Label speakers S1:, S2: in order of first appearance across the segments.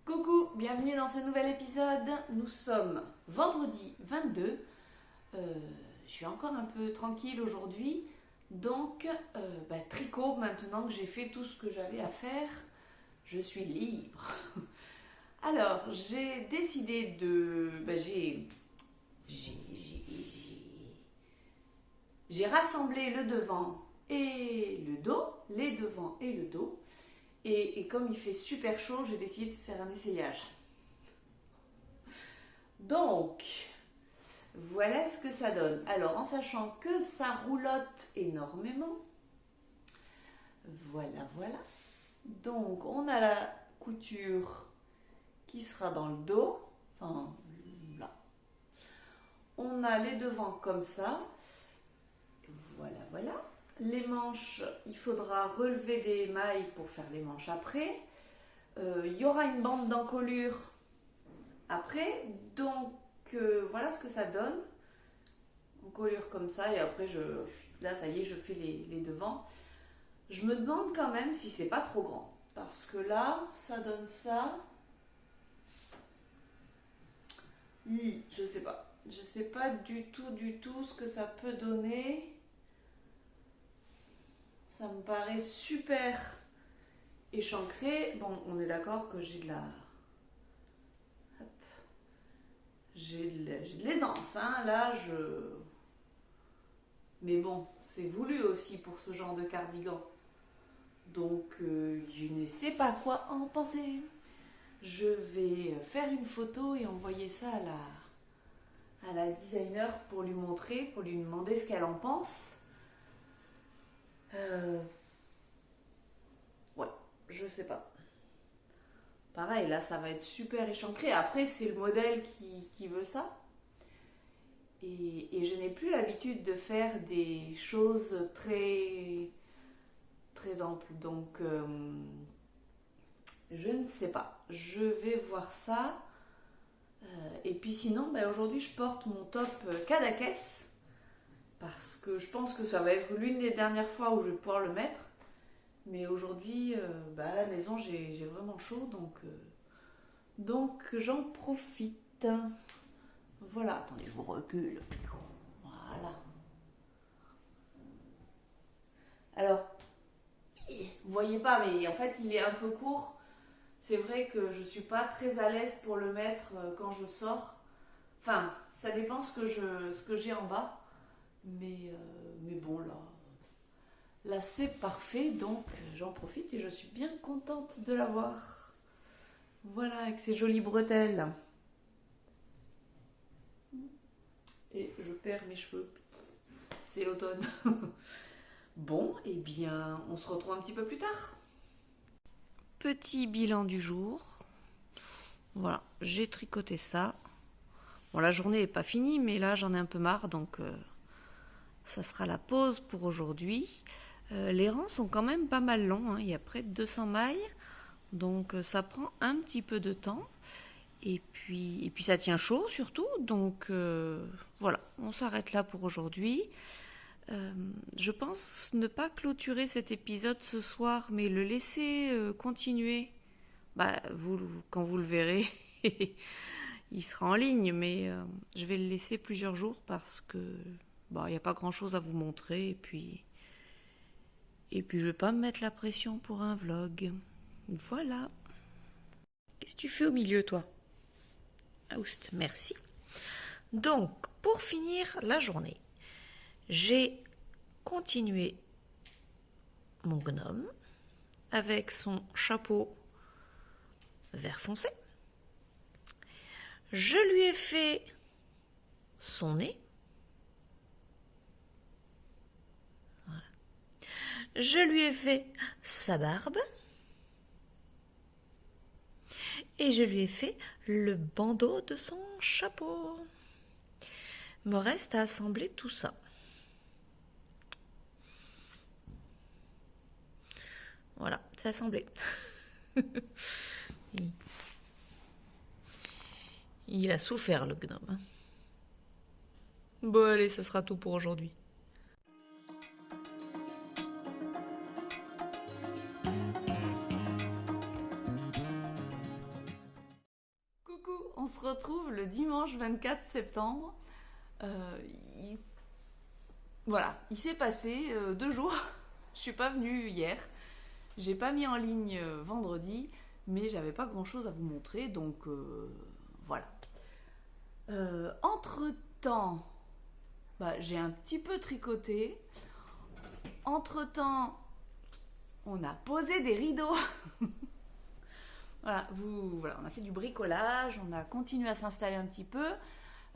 S1: Coucou, bienvenue dans ce nouvel épisode. Nous sommes vendredi 22. Je suis encore un peu tranquille aujourd'hui. Donc, tricot, maintenant que j'ai fait tout ce que j'avais à faire, je suis libre. Alors, j'ai décidé de... J'ai rassemblé le devant et le dos, les devants et le dos. Et comme il fait super chaud, j'ai décidé de faire un essayage. Donc, voilà ce que ça donne. Alors, en sachant que ça roulotte énormément. Voilà. Donc, on a la couture qui sera dans le dos. Enfin, là. On a les devants comme ça. Voilà. Les manches, il faudra relever des mailles pour faire les manches après. Il y aura une bande d'encolure après. Donc, voilà ce que ça donne. Encolure comme ça. Et après, là, ça y est, je fais les devants. Je me demande quand même si c'est pas trop grand. Parce que là, ça donne ça. Je sais pas. Je sais pas du tout ce que ça peut donner. Ça me paraît super échancré. Bon, on est d'accord que j'ai de la... Hop. J'ai de l'aisance, hein. Là, Mais bon, c'est voulu aussi pour ce genre de cardigan. Donc, je ne sais pas quoi en penser. Je vais faire une photo et envoyer ça à la designer pour lui montrer, pour lui demander ce qu'elle en pense. Ouais, je sais pas. Pareil, là, ça va être super échancré. Après, c'est le modèle qui veut ça. Et je n'ai plus l'habitude de faire des choses très, très amples. Donc, je ne sais pas. Je vais voir ça. Et puis sinon, aujourd'hui, je porte mon top Cadaqués. Parce que je pense que ça va être l'une des dernières fois où je vais pouvoir le mettre. Mais aujourd'hui, à la maison, j'ai vraiment chaud, donc j'en profite. Voilà, attendez, je vous recule. Voilà. Alors, vous voyez pas, mais en fait, il est un peu court. C'est vrai que je suis pas très à l'aise pour le mettre quand je sors. Enfin, ça dépend ce que j'ai en bas. Mais bon, là c'est parfait, donc j'en profite et je suis bien contente de l'avoir. Voilà, avec ces jolies bretelles. Et je perds mes cheveux. C'est l'automne. Bon, eh bien, on se retrouve un petit peu plus tard. Petit bilan du jour. Voilà, j'ai tricoté ça. Bon, la journée n'est pas finie, mais là, j'en ai un peu marre, donc ça sera la pause pour aujourd'hui. Les rangs sont quand même pas mal longs, hein. Il y a près de 200 mailles, donc ça prend un petit peu de temps. Et puis ça tient chaud surtout, donc voilà, on s'arrête là pour aujourd'hui. Je pense ne pas clôturer cet épisode ce soir, mais le laisser continuer. Quand vous le verrez, il sera en ligne, mais je vais le laisser plusieurs jours parce que il n'y a pas grand chose à vous montrer, et puis je vais pas me mettre la pression pour un vlog. Voilà. Qu'est-ce que tu fais au milieu, toi? Oust, merci. Donc, pour finir la journée, j'ai continué mon gnome avec son chapeau vert foncé. Je lui ai fait son nez. Voilà. Je lui ai fait sa barbe. Et je lui ai fait le bandeau de son chapeau. Il me reste à assembler tout ça. Voilà, c'est assemblé. Il a souffert, le gnome. Bon, allez, ça sera tout pour aujourd'hui. on se retrouve le dimanche 24 septembre. Voilà, il s'est passé 2 jours. Je suis pas venue hier. J'ai pas mis en ligne vendredi, mais j'avais pas grand chose à vous montrer, donc voilà. Entre-temps, j'ai un petit peu tricoté. Entre-temps, on a posé des rideaux. Voilà, on a fait du bricolage, on a continué à s'installer un petit peu.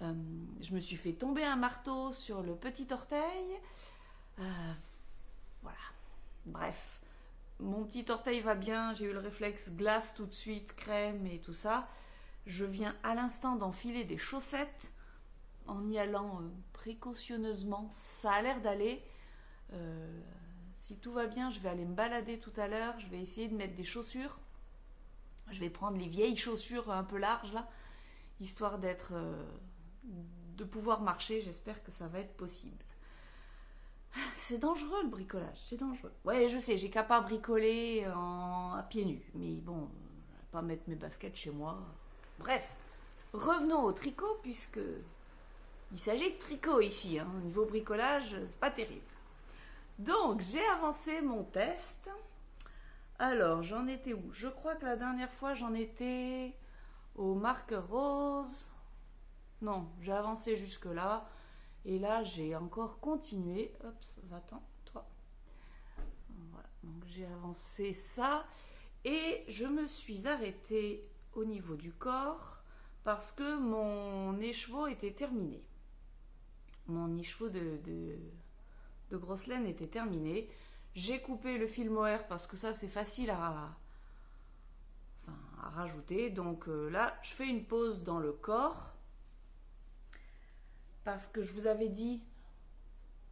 S1: Je me suis fait tomber un marteau sur le petit orteil. Voilà, bref. Mon petit orteil va bien, j'ai eu le réflexe glace tout de suite, crème et tout ça. Je viens à l'instant d'enfiler des chaussettes en y allant précautionneusement. Ça a l'air d'aller. Si tout va bien, je vais aller me balader tout à l'heure. Je vais essayer de mettre des chaussures. Je vais prendre les vieilles chaussures un peu larges là, histoire de pouvoir marcher. J'espère que ça va être possible. C'est dangereux le bricolage, c'est dangereux. Ouais, je sais, j'ai qu'à pas bricoler à pieds nus. Mais bon, je vais pas mettre mes baskets chez moi. Bref, revenons au tricot puisque il s'agit de tricot ici. Au niveau bricolage, c'est pas terrible. Donc, j'ai avancé mon test. Alors, j'en étais où? Je crois que la dernière fois, j'en étais au marqueur rose. Non, j'ai avancé jusque-là. Et là, j'ai encore continué. Hop, va-t'en, toi. Voilà, donc j'ai avancé ça. Et je me suis arrêtée au niveau du corps parce que mon écheveau était terminé. Mon écheveau de grosse laine était terminé. J'ai coupé le fil mohair parce que ça, c'est facile à rajouter. Donc là, je fais une pause dans le corps. Parce que je vous avais dit,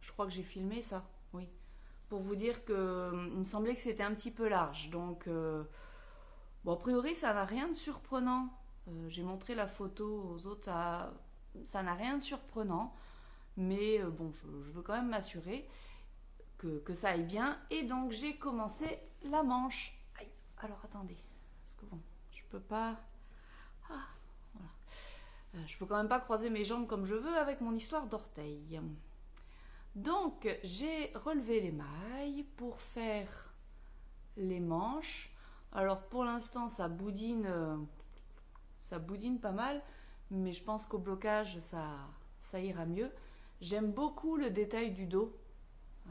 S1: je crois que j'ai filmé ça, oui, pour vous dire que il me semblait que c'était un petit peu large. Donc, bon, a priori, ça n'a rien de surprenant. J'ai montré la photo aux autres, ça n'a rien de surprenant. Mais bon, je veux quand même m'assurer que ça aille bien. Et donc, j'ai commencé la manche. Aïe, alors attendez, parce que bon, je peux pas... Ah, voilà. Je peux quand même pas croiser mes jambes comme je veux avec mon histoire d'orteil. Donc, j'ai relevé les mailles pour faire les manches. Alors, pour l'instant, ça boudine pas mal, mais je pense qu'au blocage, ça ira mieux. J'aime beaucoup le détail du dos.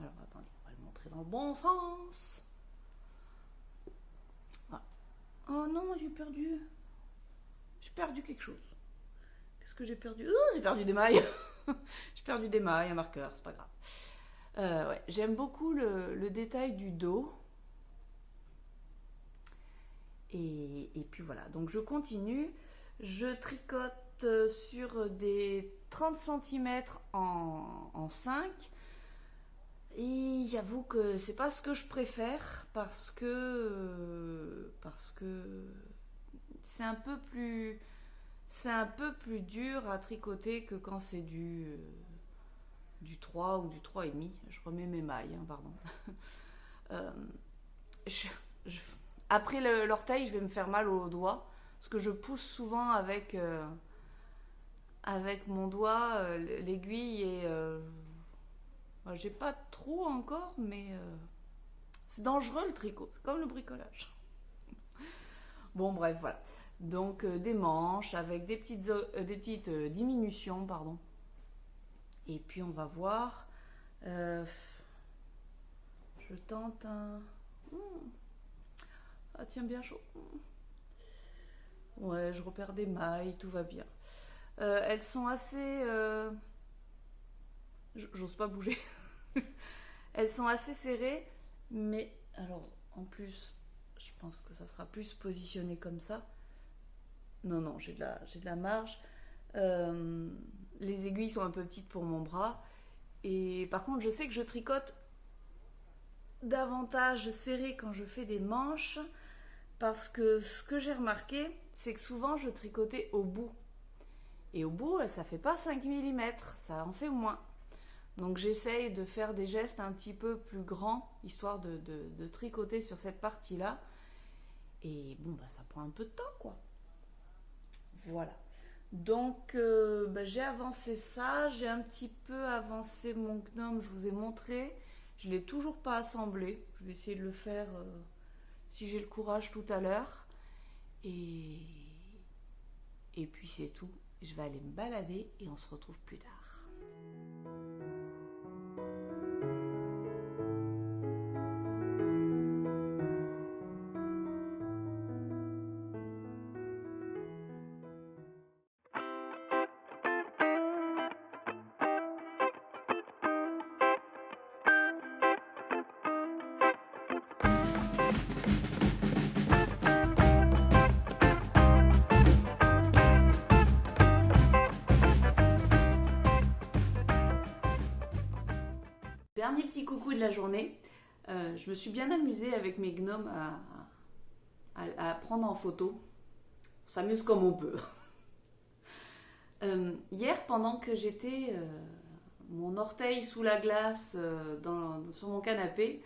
S1: Alors, attendez, on va le montrer dans le bon sens. Voilà. Oh non, j'ai perdu quelque chose. Qu'est-ce que j'ai perdu? Oh, j'ai perdu des mailles. J'ai perdu des mailles, un marqueur, c'est pas grave. Ouais, j'aime beaucoup le détail du dos. Et puis voilà, donc je continue. Je tricote sur des 30 cm en 5. Et j'avoue que c'est pas ce que je préfère parce que c'est un peu plus dur à tricoter que quand c'est du 3 ou du 3,5. Je remets mes mailles, pardon. Après l'orteil, je vais me faire mal aux doigts parce que je pousse souvent avec mon doigt l'aiguille et j'ai pas de trou encore, mais c'est dangereux le tricot, c'est comme le bricolage. Bon, bref, voilà. Donc des manches avec des petites diminutions, pardon. Et puis on va voir. Je tente un... Ah tiens, bien chaud. Ouais, je repère des mailles, tout va bien. Elles sont assez... J'ose pas bouger. Elles sont assez serrées, mais alors en plus, je pense que ça sera plus positionné comme ça. Non, j'ai de la marge. Les aiguilles sont un peu petites pour mon bras. Et par contre, je sais que je tricote davantage serré quand je fais des manches. Parce que ce que j'ai remarqué, c'est que souvent je tricotais au bout. Et au bout, ça fait pas 5 mm, ça en fait moins. Donc j'essaye de faire des gestes un petit peu plus grands, histoire de tricoter sur cette partie-là. Et bon, ça prend un peu de temps, quoi. Voilà. Donc j'ai avancé ça, j'ai un petit peu avancé mon gnome, je vous ai montré. Je ne l'ai toujours pas assemblé, je vais essayer de le faire si j'ai le courage tout à l'heure. Et puis c'est tout, je vais aller me balader et on se retrouve plus tard. Dernier petit coucou de la journée. Je me suis bien amusée avec mes gnomes à prendre en photo. On s'amuse comme on peut. Hier, pendant que j'étais mon orteil sous la glace sur mon canapé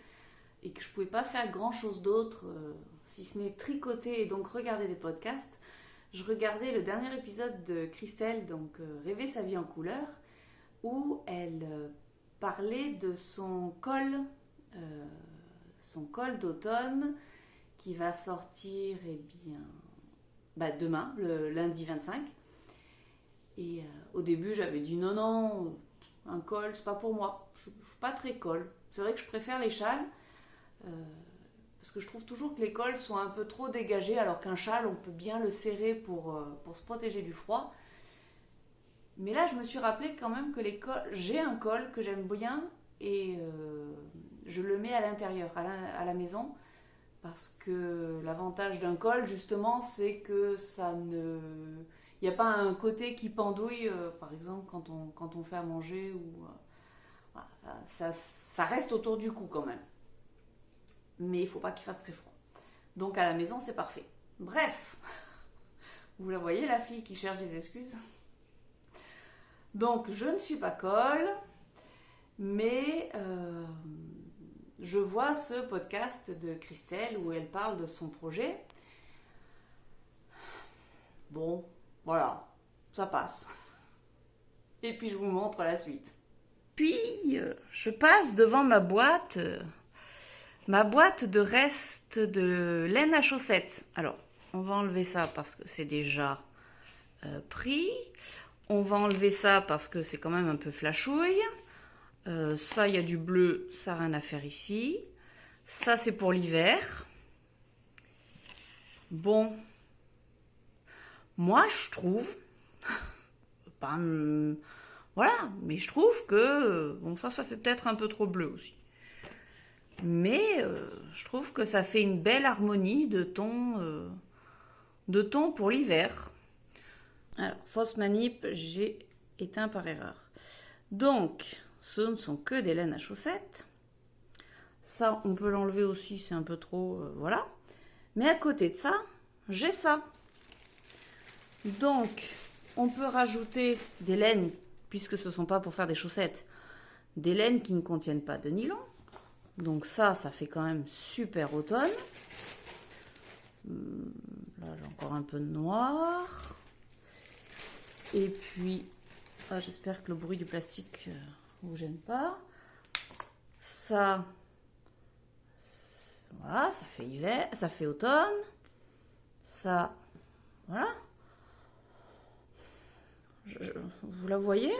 S1: et que je ne pouvais pas faire grand chose d'autre si ce n'est tricoter et donc regarder des podcasts, je regardais le dernier épisode de Christelle, donc Rêver sa vie en couleur, où elle parlait de son col d'automne qui va sortir demain, le lundi 25. Et au début, j'avais dit non, un col, c'est pas pour moi. Je suis pas très col. C'est vrai que je préfère les châles parce que je trouve toujours que les cols sont un peu trop dégagés, alors qu'un châle, on peut bien le serrer pour se protéger du froid. Mais là, je me suis rappelé quand même que j'ai un col que j'aime bien et je le mets à l'intérieur, à la maison, parce que l'avantage d'un col, justement, c'est que il n'y a pas un côté qui pendouille, par exemple, quand on fait à manger, voilà, ça reste autour du cou quand même. Mais il ne faut pas qu'il fasse très froid. Donc à la maison, c'est parfait. Bref, vous la voyez, la fille qui cherche des excuses. Donc je ne suis pas col, mais je vois ce podcast de Christelle où elle parle de son projet. Bon, voilà, ça passe. Et puis je vous montre la suite. Puis je passe devant ma boîte de restes de laine à chaussettes. Alors, on va enlever ça parce que c'est déjà pris. On va enlever ça parce que c'est quand même un peu flashouille. Ça, il y a du bleu, ça n'a rien à faire ici. Ça, c'est pour l'hiver. Bon, moi, je trouve... voilà, mais je trouve que... Bon, ça fait peut-être un peu trop bleu aussi. Mais je trouve que ça fait une belle harmonie de ton pour l'hiver. Alors, fausse manip, j'ai éteint par erreur. Donc, ce ne sont que des laines à chaussettes. Ça, on peut l'enlever aussi, c'est un peu trop... voilà. Mais à côté de ça, j'ai ça. Donc, on peut rajouter des laines, puisque ce ne sont pas pour faire des chaussettes, des laines qui ne contiennent pas de nylon. Donc ça fait quand même super automne. Là, j'ai encore un peu de noir. Et puis, j'espère que le bruit du plastique ne vous gêne pas. Ça, voilà, ça fait hiver, ça fait automne. Ça, voilà. Vous la voyez,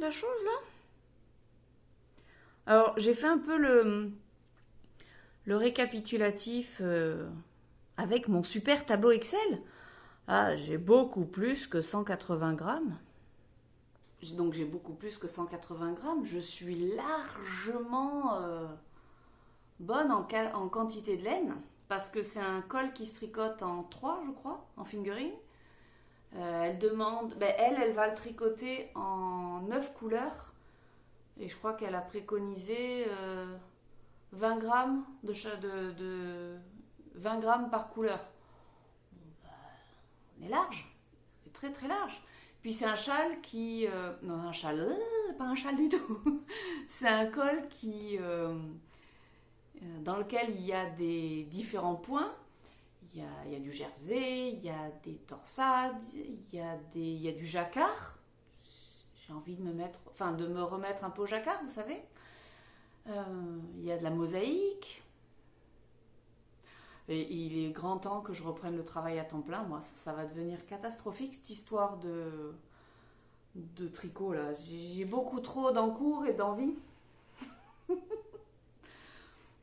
S1: la chose, là ? Alors, j'ai fait un peu le récapitulatif avec mon super tableau Excel. Ah, j'ai beaucoup plus que 180 grammes. Donc, j'ai beaucoup plus que 180 grammes. Je suis largement bonne en quantité de laine parce que c'est un col qui se tricote en 3, je crois, en fingering. Elle va le tricoter en 9 couleurs. Et je crois qu'elle a préconisé 20 grammes 20 grammes par couleur. On est large, c'est très très large. Puis c'est un châle qui... non, un châle, pas un châle du tout. C'est un col dans lequel il y a des différents points. il y a du jersey, il y a des torsades, il y a du jacquard. J'ai envie de de me remettre un peu au jacquard, vous savez. Il y a de la mosaïque. Et il est grand temps que je reprenne le travail à temps plein. Moi, ça va devenir catastrophique, cette histoire de tricot, là. J'ai beaucoup trop d'encours et d'envie.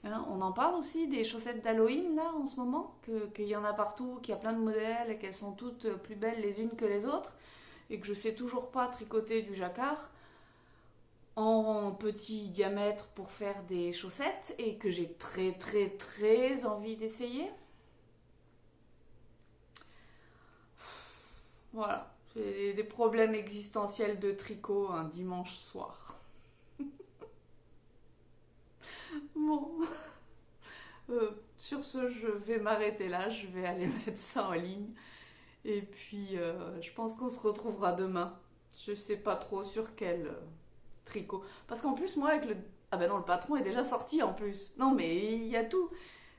S1: Hein, on en parle aussi des chaussettes d'Halloween, là, en ce moment, qu'il y en a partout, qu'il y a plein de modèles et qu'elles sont toutes plus belles les unes que les autres, et que je sais toujours pas tricoter du jacquard en petit diamètre pour faire des chaussettes, et que j'ai très très très envie d'essayer. Voilà, j'ai des problèmes existentiels de tricot un dimanche soir. Bon, sur ce, je vais m'arrêter là, je vais aller mettre ça en ligne. Et puis, je pense qu'on se retrouvera demain. Je sais pas trop sur quel tricot. Parce qu'en plus, moi, avec le... Ah ben non, le patron est déjà sorti en plus. Non, mais il y a tout.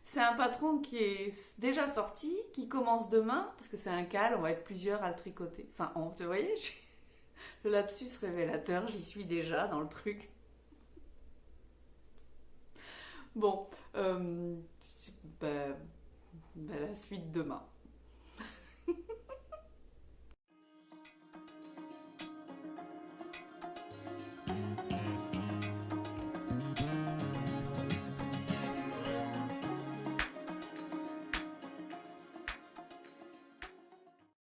S1: C'est un patron qui est déjà sorti, qui commence demain, parce que c'est un cal, on va être plusieurs à le tricoter. Enfin, vous voyez, le lapsus révélateur, j'y suis déjà dans le truc. Bon, la suite demain.